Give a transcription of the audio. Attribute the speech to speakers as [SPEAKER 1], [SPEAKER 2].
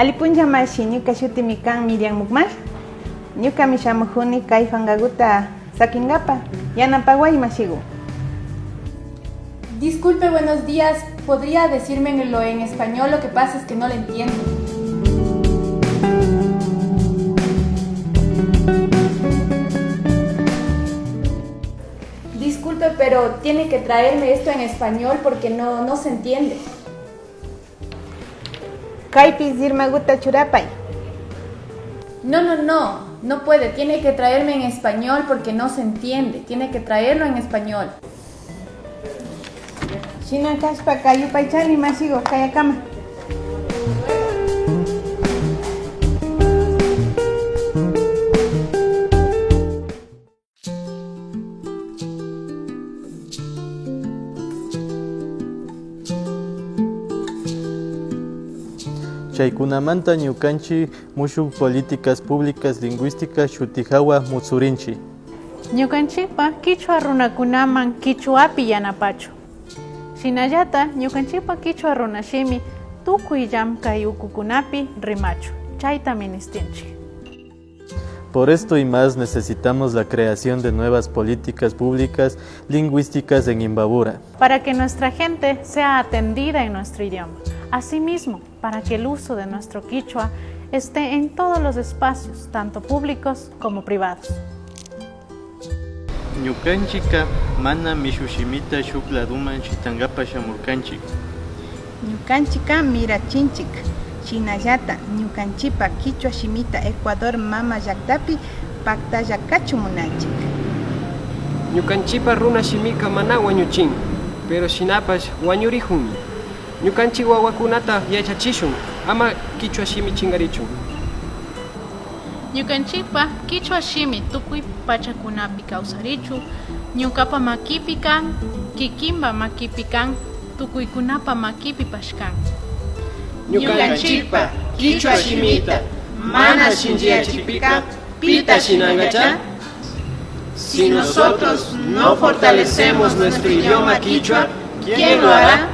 [SPEAKER 1] Alipunllamashi ñuka shutimi kan Miriam Mukmal. Ñukami shamuhuni kay fangaguta sakinkapa yanapaway mashigu.
[SPEAKER 2] Disculpe, buenos días. ¿Podría decírmelo en español? Lo que pasa es que no lo entiendo. Disculpe, pero tiene que traerme esto en español porque no se entiende.
[SPEAKER 1] Kaypi zirmaguta churapay.
[SPEAKER 2] No puede. Tiene que traerme en español porque no se entiende. Tiene que traerlo en español.
[SPEAKER 1] Shina kashpa kayupaychani mashigu kayakama.
[SPEAKER 3] Chaykunamanta ñukanchik mushuk políticas públicas lingüísticas shutijawa mutsurinchi.
[SPEAKER 4] Ñukanchikpa kichwa runakunaman kichwapi yanapachu. Shinallata ñukanchikpa kichwa runashimi tukuy llamkay ukukunapi rimachu. Chayta ministinchik.
[SPEAKER 3] Por esto y más necesitamos la creación de nuevas políticas públicas lingüísticas en Imbabura.
[SPEAKER 4] Para que nuestra gente sea atendida en nuestro idioma. Asimismo, para que el uso de nuestro quichua esté en todos los espacios, tanto públicos como privados.
[SPEAKER 3] Ñukanchika mana mishushimita shukladuman chitangapa shamurkanchik.
[SPEAKER 1] Ñukanchika mirachinchik. Shinallata ñukanchipa kichwa shimita Ecuador mama llaktapi paktallakachu munanchik.
[SPEAKER 5] Ñukanchipa runa shimika mana wañuchin, pero shinapash wañurihun. Ñukanchik wawakunata yachachishun, ama kichwa shimi chingarichun.
[SPEAKER 4] Ñukanchikpa kichwa shimi tukuy pachakunapi kawsarichu, ñukapa makipi kan, kikimba makipi kan, tukuykunapa makipi pashkan.
[SPEAKER 5] Ñukanchikpa kichwa shimita mana shinchiyachikpika pita shinangacha. Si nosotros no fortalecemos nuestro idioma quichua, ¿quién lo hará?